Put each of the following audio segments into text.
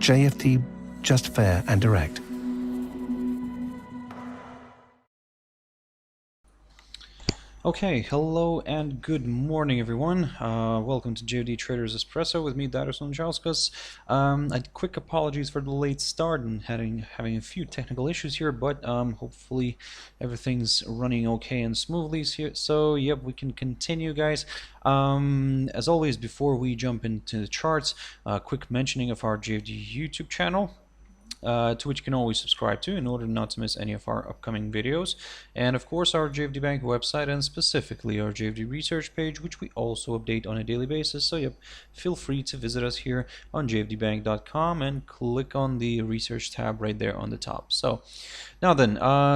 JFD, just fair and direct. Okay, hello and good morning, everyone. Welcome to JFD Traders Espresso with me, Darius Anucauskas. Quick apologies for the late start and having a few technical issues here, but hopefully everything's running okay and smoothly here. So, yep, we can continue, guys. As always, before we jump into the charts, quick mentioning of our JFD YouTube channel. To which you can always subscribe to in order not to miss any of our upcoming videos, and of course our JFD Bank website and specifically our JFD research page, which we also update on a daily basis. So yep, feel free to visit us here on jfdbank.com and click on the research tab right there on the top. So now then,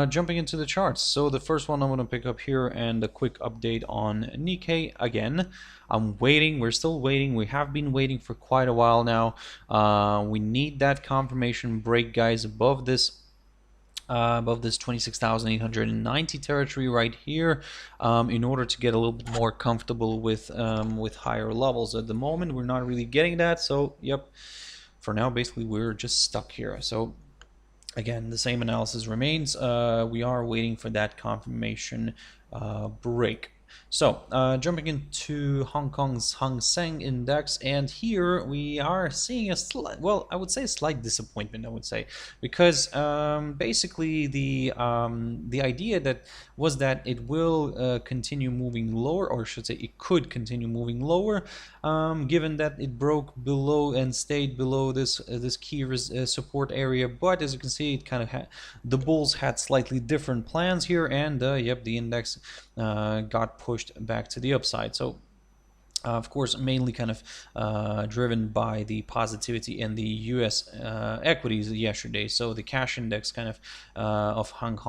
jumping into the charts. So the first one I'm going to pick up here, and a quick update on Nikkei again. I'm waiting. We're still waiting. We have been waiting for quite a while now. We need that confirmation break, guys, above this 26,890 territory right here, in order to get a little bit more comfortable with higher levels. At the moment, we're not really getting that. So yep, for now, basically, we're just stuck here. So again, the same analysis remains. We are waiting for that confirmation break. So jumping into Hong Kong's Hang Seng Index, and here we are seeing a slight, well, I would say a slight disappointment, I would say, because basically the idea that was that it will continue moving lower, or I should say it could continue moving lower, given that it broke below and stayed below this key support area. But as you can see, it kind of had, the bulls had slightly different plans here, and yep, the index got pushed back to the upside. So of course, mainly kind of driven by the positivity in the U.S. Equities yesterday. So the cash index kind of Hang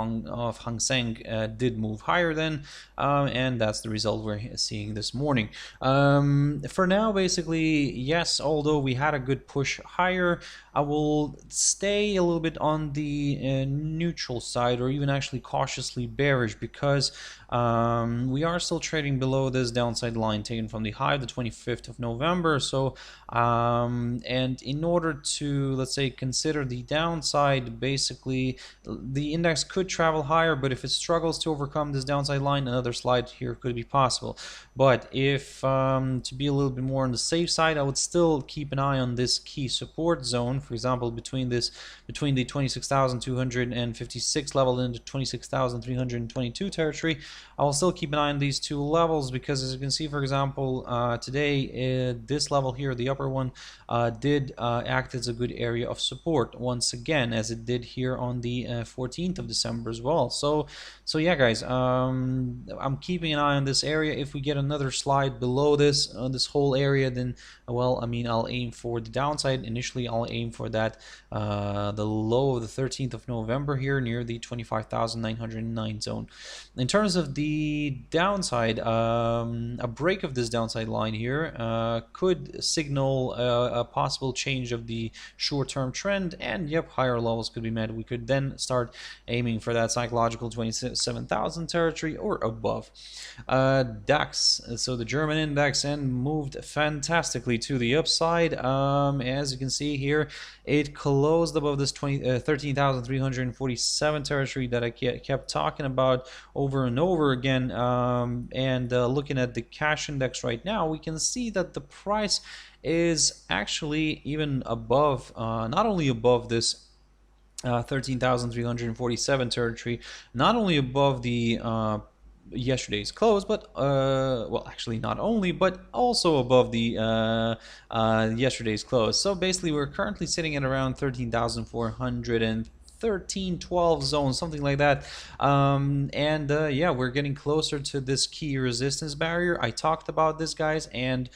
Seng did move higher then, and that's the result we're seeing this morning. For now, basically, yes, although we had a good push higher, I will stay a little bit on the neutral side, or even actually cautiously bearish, because we are still trading below this downside line taken from the high, the 25th of November. So and in order to, let's say, consider the downside, basically the index could travel higher, but if it struggles to overcome this downside line, another slide here could be possible. But if to be a little bit more on the safe side, I would still keep an eye on this key support zone, for example, between the 26,256 level and the 26,322 territory. I will still keep an eye on these two levels, because as you can see, for example, today this level here, the upper one, did act as a good area of support once again, as it did here on the 14th of December as well. So yeah, guys, I'm keeping an eye on this area. If we get another slide below this this whole area, then, well, I mean, I'll aim for the downside. Initially, I'll aim for that the low of the 13th of November here near the 25,909 zone. In terms of the downside, a break of this downside line here could signal a possible change of the short-term trend, and yep, higher levels could be met. We could then start aiming for that psychological 27,000 territory or above. DAX, so the German index, and moved fantastically to the upside. As you can see here, it closed above this 13,347 territory that I kept talking about over and over again. Looking at the cash index right now, we can see that the price is actually even above, not only above this 13,347 territory, not only above the yesterday's close, but well, actually not only, but also above the yesterday's close. So basically, we're currently sitting at around 13,413.12 zone, something like that. Yeah, we're getting closer to this key resistance barrier. I talked about this, guys, and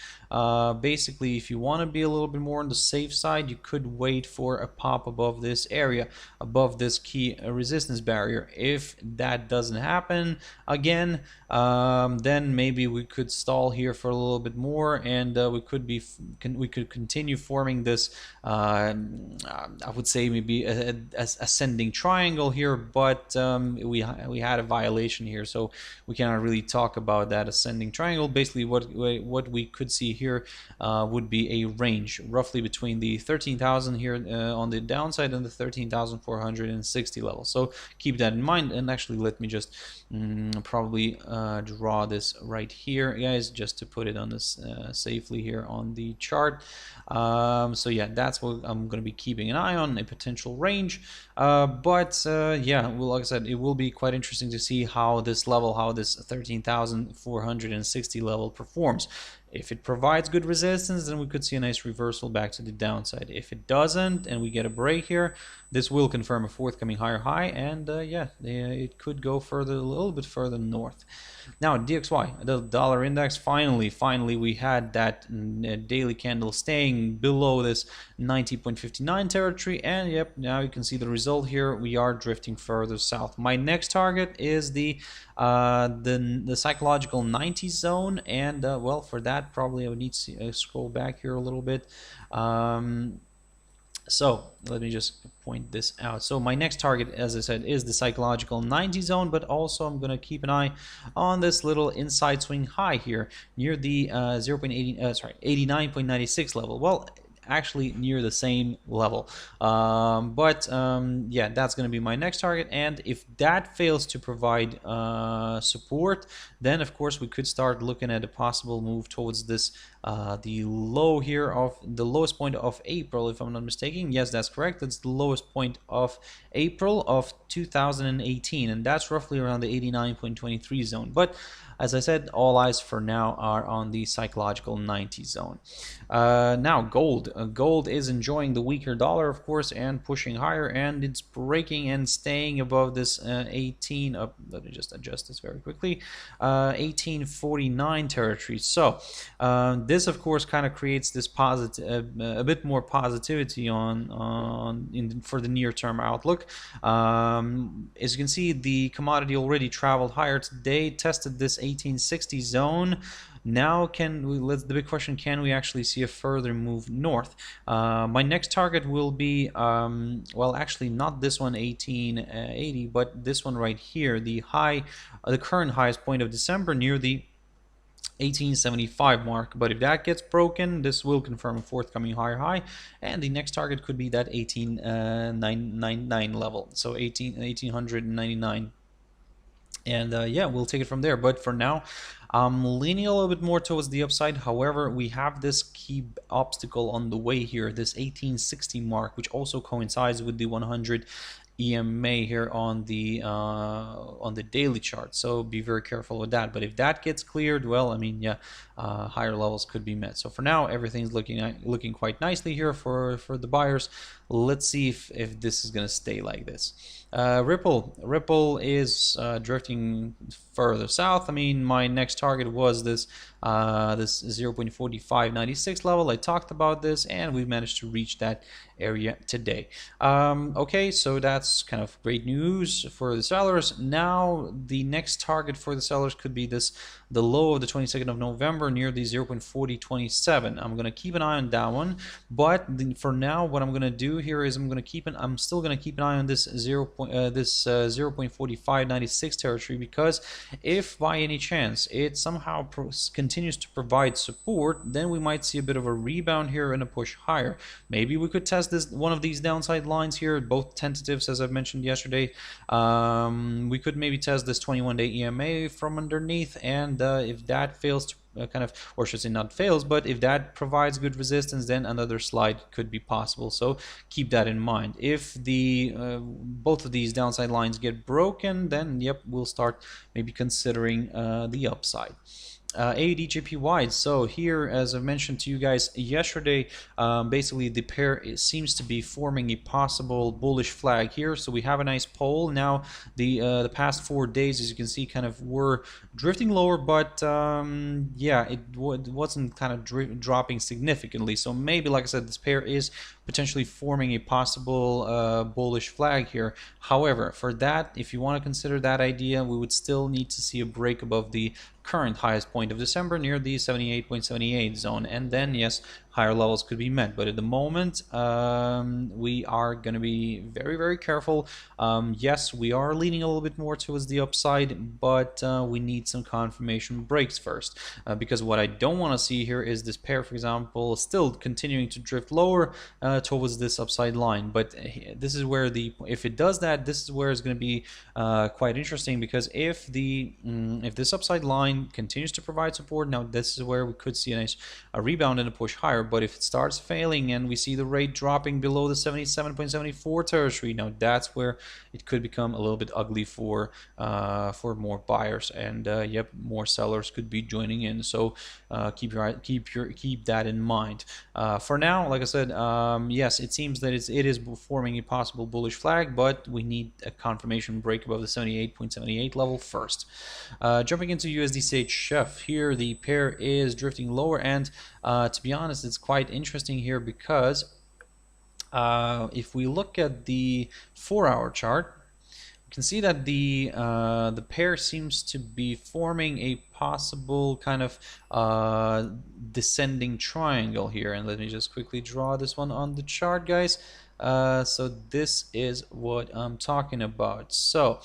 basically, if you want to be a little bit more on the safe side, you could wait for a pop above this area, above this key resistance barrier. If that doesn't happen again, then maybe we could stall here for a little bit more, and we could continue forming this, I would say maybe a ascending triangle here, but we had a violation here, so we cannot really talk about that ascending triangle. Basically, what we could see here would be a range roughly between the 13,000 here on the downside and the 13,460 level. So keep that in mind. And actually, let me just probably draw this right here, guys, just to put it on this safely here on the chart. So yeah, that's what I'm going to be keeping an eye on, a potential range. Yeah, well, like I said, it will be quite interesting to see how this level, how this 13,460 level performs. If it provides good resistance, then we could see a nice reversal back to the downside. If it doesn't, and we get a break here, this will confirm a forthcoming higher high, and yeah, it could go further, a little bit further north. Now, DXY, the dollar index, finally we had that daily candle staying below this 90.59 territory, and yep, now you can see the result here. We are drifting further south. My next target is the psychological 90 zone, and well, for that probably I would need to scroll back here a little bit. So let me just point this out. So my next target, as I said, is the psychological 90 zone, but also I'm going to keep an eye on this little inside swing high here near the 89.96 level. Well, actually near the same level, yeah, that's going to be my next target, and if that fails to provide support, then of course we could start looking at a possible move towards this the low here of the lowest point of April, if I'm not mistaken. Yes, that's correct. That's the lowest point of April of 2018, and that's roughly around the 89.23 zone. But as I said, all eyes for now are on the psychological 90 zone. Now, gold. Gold is enjoying the weaker dollar, of course, and pushing higher, and it's breaking and staying above this 18. Let me just adjust this very quickly. 1849 territory. So this, of course, kind of creates this positive, a bit more positivity for the near-term outlook. As you can see, the commodity already traveled higher today, tested this 1860 zone. Now, the big question, can we actually see a further move north? My next target will be, well, actually not this one, 1880, but this one right here, the current highest point of December near the 1875 mark. But if that gets broken, this will confirm a forthcoming higher high, and the next target could be that 1899 level, so 1899. And yeah, we'll take it from there. But for now, I'm leaning a little bit more towards the upside. However, we have this key obstacle on the way here, this 1860 mark, which also coincides with the 100 EMA here on the daily chart. So be very careful with that. But if that gets cleared, well, I mean, yeah, higher levels could be met. So for now, everything's looking quite nicely here for the buyers. Let's see if this is going to stay like this. Ripple is drifting further south. I mean, my next target was this 0.4596 level. I talked about this, and we managed to reach that area today. Okay, so that's kind of great news for the sellers. Now, the next target for the sellers could be the low of the 22nd of November near the 0.4027. I'm going to keep an eye on that one, but for now, what I'm going to do here is I'm still going to keep an eye on this 0.4596 territory, because if by any chance it somehow continues to provide support, then we might see a bit of a rebound here and a push higher. Maybe we could test one of these downside lines here, both tentatives, as I've mentioned yesterday. We could maybe test this 21-day EMA from underneath, and if that fails to or should say not fails, but if that provides good resistance, then another slide could be possible. So keep that in mind. If both of these downside lines get broken, then yep, we'll start maybe considering the upside. AUD-JPY. So here, as I mentioned to you guys yesterday, basically the pair seems to be forming a possible bullish flag here. So we have a nice pole. Now the past 4 days, as you can see, kind of were drifting lower, but yeah, it wasn't kind of dropping significantly. So maybe, like I said, this pair is potentially forming a possible bullish flag here. However, for that, if you want to consider that idea, we would still need to see a break above the current highest point of December near the 78.78 zone, and then yes, higher levels could be met. But at the moment, we are going to be very, very careful. Yes, we are leaning a little bit more towards the upside, but we need some confirmation breaks first, because what I don't want to see here is this pair, for example, still continuing to drift lower towards this upside line. But this is where if it does that, this is where it's going to be quite interesting, because if this upside line continues to provide support, now this is where we could see a nice rebound and a push higher. But if it starts failing and we see the rate dropping below the 77.74 territory, now that's where it could become a little bit ugly for more buyers, and yep, more sellers could be joining in. So keep that in mind. For now, like I said, yes, it seems that it is forming a possible bullish flag, but we need a confirmation break above the 78.78 level first. Jumping into USD CHF, here the pair is drifting lower, and to be honest, it's quite interesting here, because if we look at the 4-hour chart, you can see that the pair seems to be forming a possible kind of descending triangle here. And let me just quickly draw this one on the chart, guys. So this is what I'm talking about. So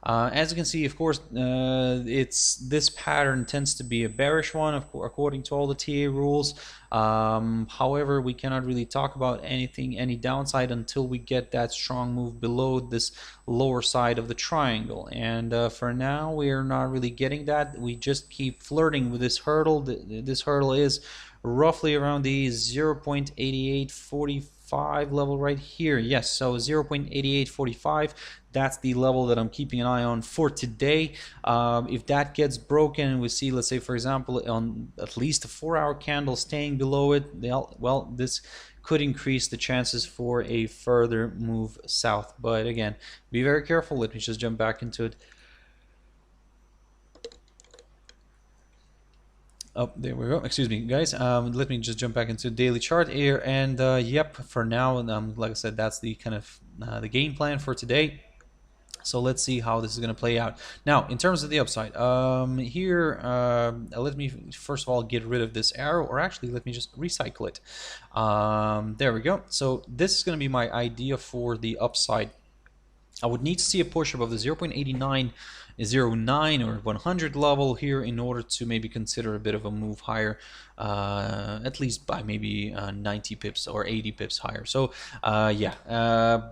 as you can see, of course, this pattern tends to be a bearish one, according to all the TA rules. However, we cannot really talk about any downside until we get that strong move below this lower side of the triangle. And for now, we are not really getting that. We just keep flirting with this hurdle. This hurdle is roughly around the 0.8845 level right here. Yes, so 0.8845. That's the level that I'm keeping an eye on for today. If that gets broken and we see, let's say, for example, on at least a 4-hour candle staying below it, well, this could increase the chances for a further move south. But again, be very careful. Let me just jump back into it. Oh, there we go. Excuse me, guys. Let me just jump back into the daily chart here. And yep, for now, like I said, that's the kind of the game plan for today. So let's see how this is going to play out. Now, in terms of the upside, here, let me first of all get rid of this arrow, or actually, let me just recycle it. There we go. So this is going to be my idea for the upside. I would need to see a push above the 0.8909 or 100 level here in order to maybe consider a bit of a move higher, at least by maybe 90 pips or 80 pips higher. So yeah,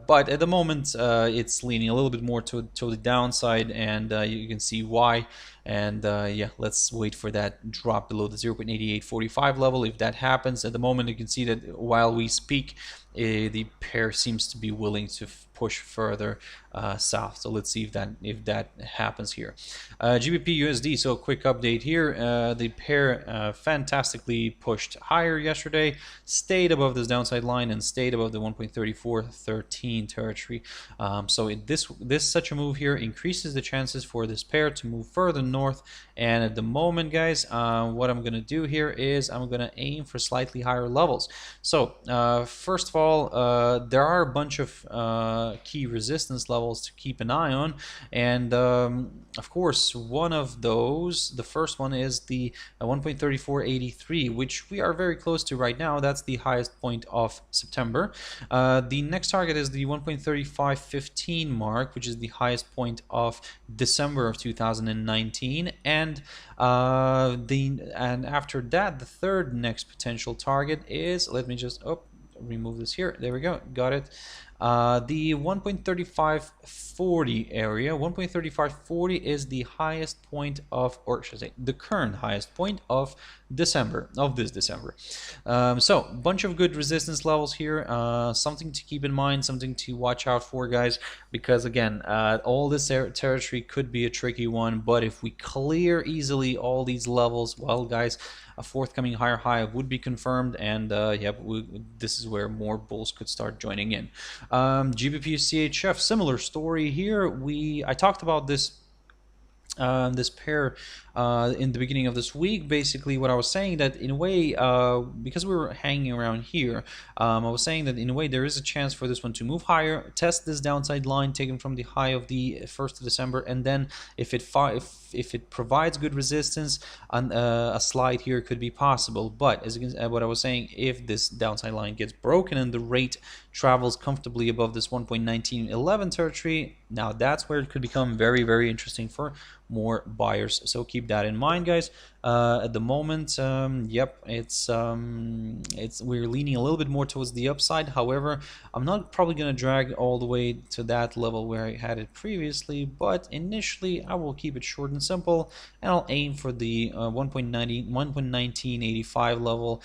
but at the moment it's leaning a little bit more to the downside, and you can see why. And yeah, let's wait for that drop below the 0.8845 level. If that happens, at the moment you can see that while we speak, the pair seems to be willing to push further south. So let's see if that happens here. GBP USD. So quick update here. The pair fantastically pushed higher yesterday, stayed above this downside line, and stayed above the 1.3413 territory. So such a move here increases the chances for this pair to move further north. And at the moment, guys, what I'm going to do here is I'm going to aim for slightly higher levels. So first of all, there are a bunch of key resistance levels to keep an eye on, and of course one of those, the first one, is the 1.3483, which we are very close to right now. That's the highest point of September. The next target is the 1.3515 mark, which is the highest point of December of 2019, and after that, the third next potential target is, let me just remove this here. There we go. Got it. The 1.3540 area. 1.3540 is the highest point of, or should I say, the current highest point of December, of this December. So bunch of good resistance levels here. Something to keep in mind, something to watch out for, guys, because again, all this territory could be a tricky one, but if we clear easily all these levels, well, guys, a forthcoming higher high would be confirmed, and yeah, this is where more bulls could start joining in. GBP CHF, similar story here. I talked about this this pair in the beginning of this week, basically what I was saying that in a way, because we were hanging around here, I was saying that in a way there is a chance for this one to move higher, test this downside line taken from the high of the 1st of December, and then if it provides good resistance, a slide here could be possible. But as you can, what I was saying, if this downside line gets broken and the rate travels comfortably above this 1.1911 territory, now that's where it could become very, very interesting for more buyers. So keep that in mind, guys. At the moment, yep, it's we're leaning a little bit more towards the upside. However, I'm not probably going to drag all the way to that level where I had it previously, but initially I will keep it short and simple, and I'll aim for the 1.1985 level,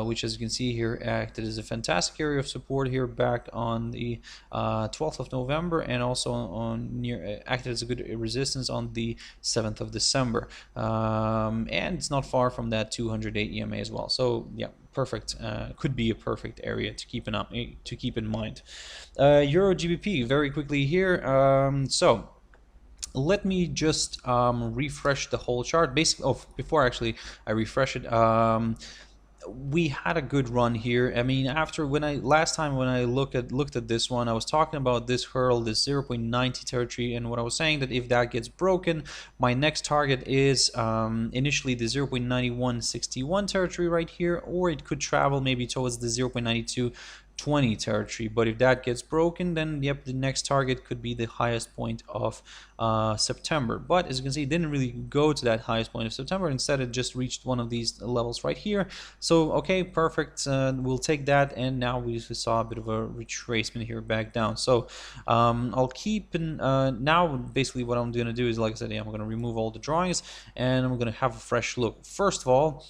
which, as you can see here, acted as a fantastic area of support here back on the 12th of November, and also on acted as a good resistance on the 7th of December. And it's not far from that 200-day EMA as well. So yeah, perfect. Could be a perfect area to keep in mind. Euro GBP very quickly here. So let me just refresh the whole chart. Basically, before actually I refresh it, we had a good run here. I mean, after last time when I looked at this one, I was talking about this hurdle, this 0.90 territory, and what I was saying that if that gets broken, my next target is initially the 0.9161 territory right here, or it could travel maybe towards the 0.9220 territory. But if that gets broken, then yep, the next target could be the highest point of September. But as you can see, it didn't really go to that highest point of September. Instead, it just reached one of these levels right here. So okay, perfect. We'll take that, and now we saw a bit of a retracement here back down. So I'll keep in now. Basically, what I'm going to do is, like I said, I'm going to remove all the drawings, and I'm going to have a fresh look. First of all,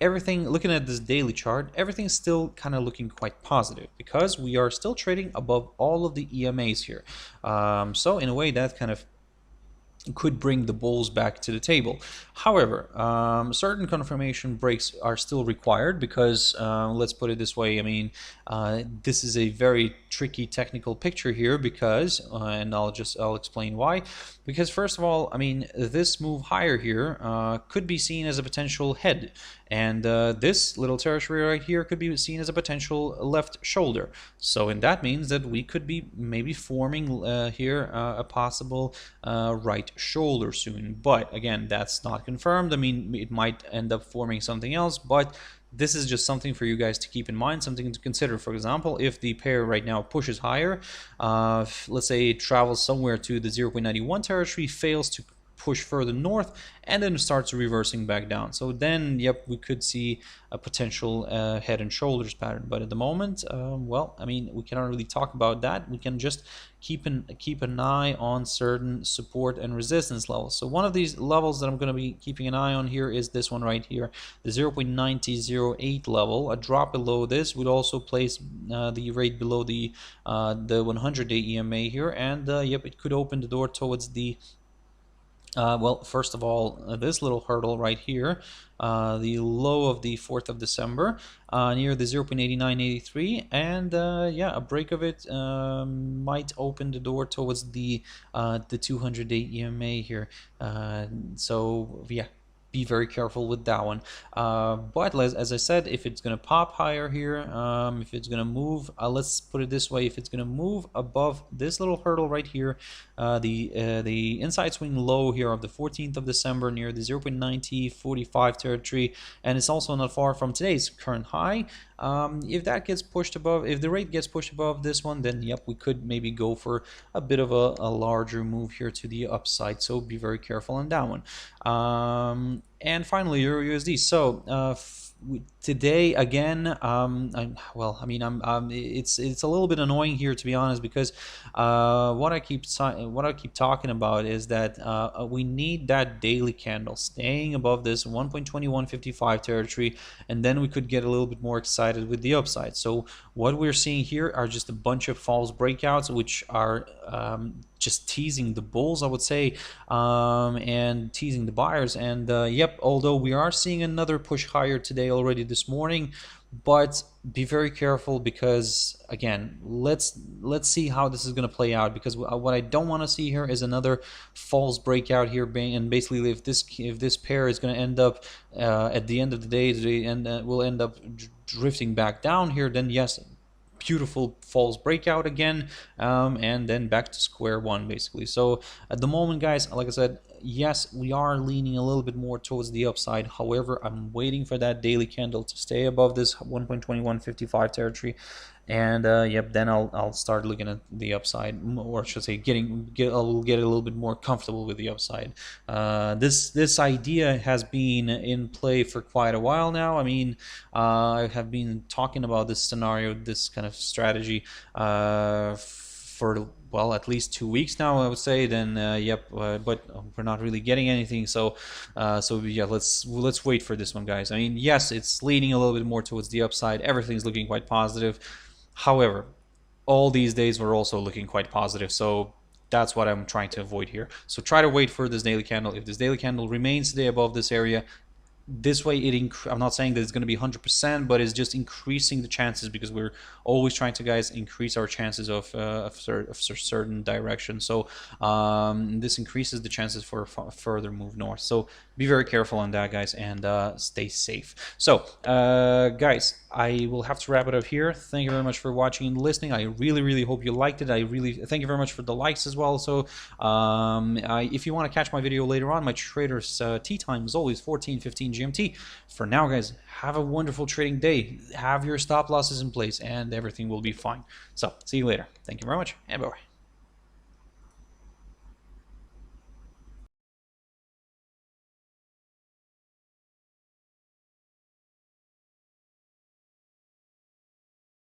everything, looking at this daily chart, everything's still kind of looking quite positive because we are still trading above all of the EMAs here. So in a way, that kind of could bring the bulls back to the table. However, certain confirmation breaks are still required because let's put it this way, I mean, this is a very tricky technical picture here because and I'll explain why. Because first of all, I mean, this move higher here could be seen as a potential head, and this little territory right here could be seen as a potential left shoulder. So and that means that we could be maybe forming here a possible right shoulder soon. But again, that's not confirmed. I mean, it might end up forming something else, but this is just something for you guys to keep in mind, something to consider. For example, if the pair right now pushes higher, let's say it travels somewhere to the 0.91 territory, fails to push further north, and then starts reversing back down. So then, yep, we could see a potential head and shoulders pattern. But at the moment, well, I mean, we cannot really talk about that. We can just keep an eye on certain support and resistance levels. So one of these levels that I'm going to be keeping an eye on here is this one right here, the 0.9008 level. A drop below this would also place the rate below the 100-day EMA here, and yep, it could open the door towards the well, first of all, this little hurdle right here, the low of the 4th of December, near the 0.8983, and yeah, a break of it might open the door towards the 200-day EMA here. So yeah, be very careful with that one. But as I said, if it's going to pop higher here, if it's going to move, let's put it this way, if it's going to move above this little hurdle right here, the inside swing low here of the 14th of December near the 0.9045 territory, and it's also not far from today's current high. If that gets pushed above, if the rate gets pushed above this one, then yep, we could maybe go for a bit of a larger move here to the upside. So be very careful on that one. And finally, EURUSD. So today again, it's a little bit annoying here, to be honest, because what I keep talking about is that we need that daily candle staying above this 1.2155 territory, and then we could get a little bit more excited with the upside. So what we're seeing here are just a bunch of false breakouts, which are just teasing the bulls, I would say, and teasing the buyers. And yep, although we are seeing another push higher today already this morning, but be very careful, because again, let's see how this is going to play out, because what I don't want to see here is another false breakout here, and basically if this pair is going to end up at the end of the day will end up drifting back down here, then yes, beautiful false breakout again, and then back to square one basically. So at the moment, guys, like I said, yes, we are leaning a little bit more towards the upside. However, I'm waiting for that daily candle to stay above this 1.2155 territory, and yep, then I'll start looking at the upside, or I should say I'll get a little bit more comfortable with the upside. This idea has been in play for quite a while now. I mean, I have been talking about this scenario, this kind of strategy, for, well, at least 2 weeks now, I would say. Then yep, but we're not really getting anything. So yeah, let's wait for this one, guys. I mean, yes, it's leaning a little bit more towards the upside. Everything's looking quite positive. However, all these days were also looking quite positive. So that's what I'm trying to avoid here. So try to wait for this daily candle. If this daily candle remains today above this area, this way I'm not saying that it's going to be 100%, but it's just increasing the chances, because we're always trying to, guys, increase our chances of certain direction. So this increases the chances for a further move north. So be very careful on that, guys, and stay safe. So guys, I will have to wrap it up here. Thank you very much for watching and listening. I really hope you liked it. I really thank you very much for the likes as well. So if you want to catch my video later on, my trader's tea time is always 14:15 GMT. For now, guys, have a wonderful trading day. Have your stop losses in place, and everything will be fine. So see you later. Thank you very much, and bye-bye.